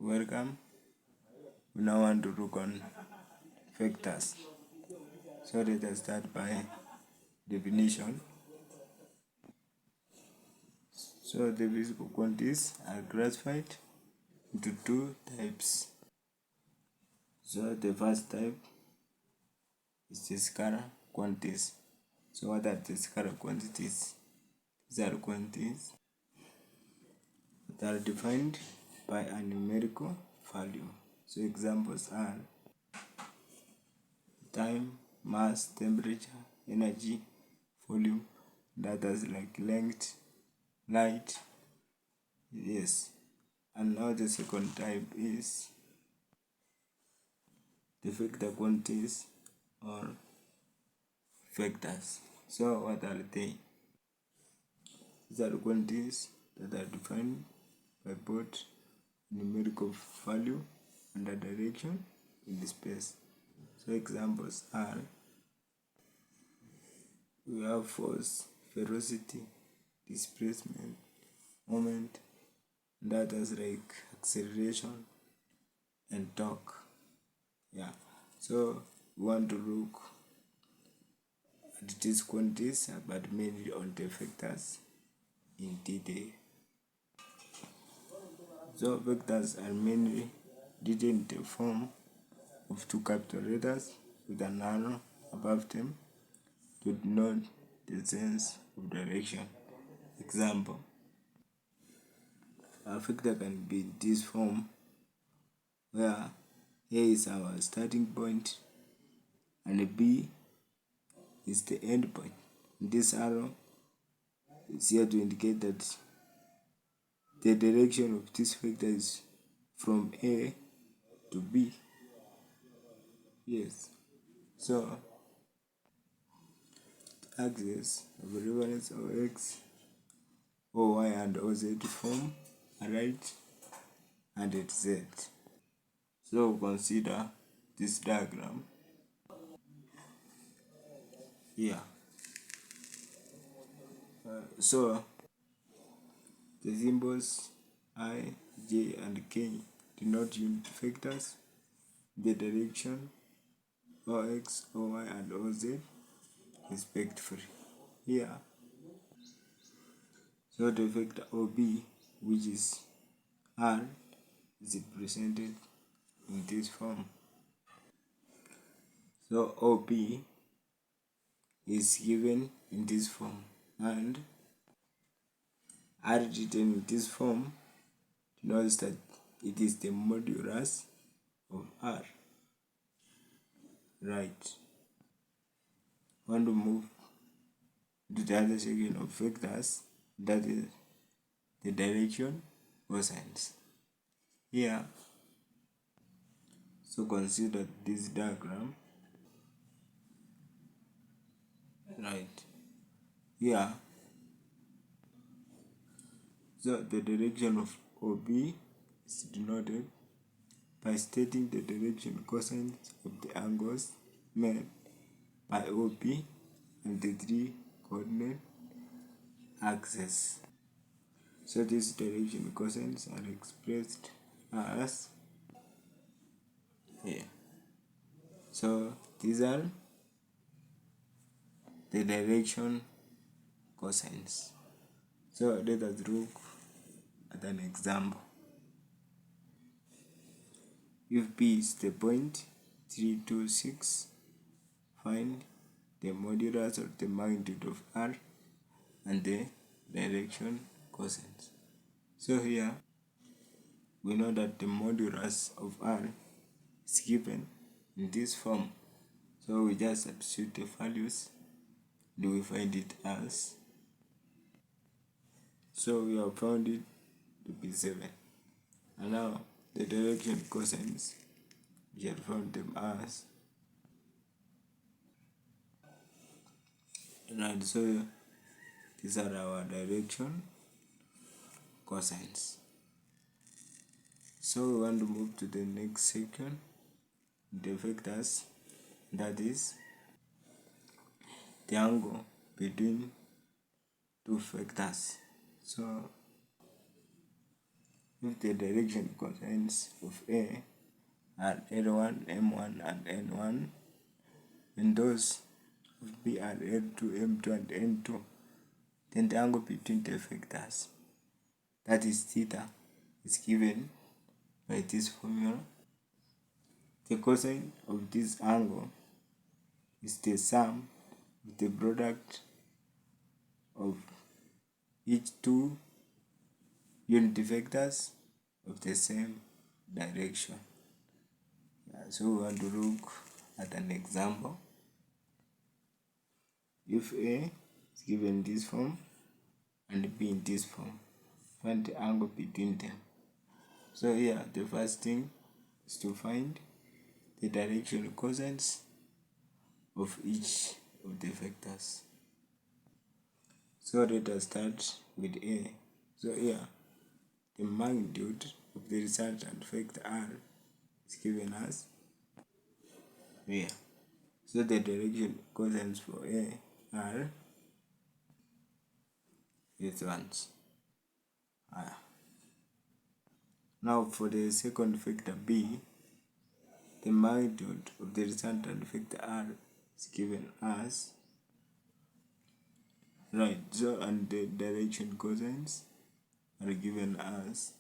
Welcome. We now want to look on vectors. So let us start by definition. So the visible quantities are classified into two types. So the first type is the scalar quantities. So what are the scalar quantities? These are quantities that are defined by a numerical value. So examples are time, mass, temperature, energy, volume, and others like length, light. Yes. And now the second type is the vector quantities or vectors. So what are they? These are quantities that are defined by both numerical value and a direction in the space. So examples are we have force, velocity, displacement, moment, and others like acceleration and torque. Yeah. So we want to look at these quantities but mainly on the vectors in detail. So vectors are mainly written in the form of two capital letters with an arrow above them to denote the sense of direction. Example, a vector can be in this form where A is our starting point and B is the end point. This arrow is here to indicate that the direction of this vector is from A to B. Yes. So axis of reference of X, O, Y, and O, Z form a right and a Z. So consider this diagram here. So the symbols I, J, and K denote unit vectors, the direction OX, OY, and OZ respectively. Here, so the vector OB, which is R, is represented in this form. So OB is given in this form and R written in this form denotes that it is the modulus of R. Right. Want to move to the other section of vectors, that is the direction cosines. Here, so consider this diagram. Right. Here, so the direction of OB is denoted by stating the direction cosines of the angles made by OB and the three coordinate axes. So these direction cosines are expressed as here. So these are the direction cosines. So let us look at an example. If B is the point 326, find the modulus or the magnitude of R and the direction cosines. So here we know that the modulus of R is given in this form. So we just substitute the values and we find it as. So we have found it to be 7. And now the direction cosines, we have found them as. Right, so these are our direction cosines. So we want to move to the next section, the vectors, that is the angle between two vectors. So if the direction cosines of A are L1, M1 and N1, and those of B are L2, M2 and N2, then the angle between the vectors, that is theta, is given by this formula. The cosine of this angle is the sum of the product of each two unit vectors of the same direction. So we want to look at an example. If A is given this form and B in this form, find the angle between them. So here the first thing is to find the direction cosines of each of the vectors. So let us start with A. So here the magnitude of the resultant vector R is given as here. So the direction cosines for A are these ones. Now for the second vector B, the magnitude of the resultant vector R is given as right. So and the direction cosines are given as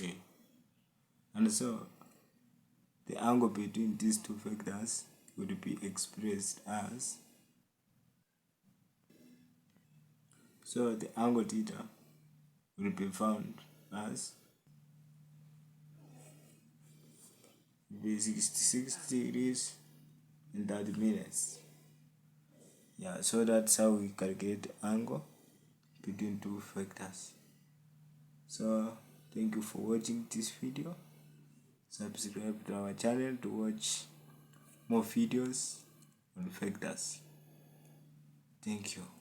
A. And so the angle between these two vectors would be expressed as, so the angle theta will be found as be 66 degrees in 30 minutes. Yeah, so that's how we calculate the angle between two vectors. So thank you for watching this video. Subscribe to our channel to watch more videos on vectors. Thank you.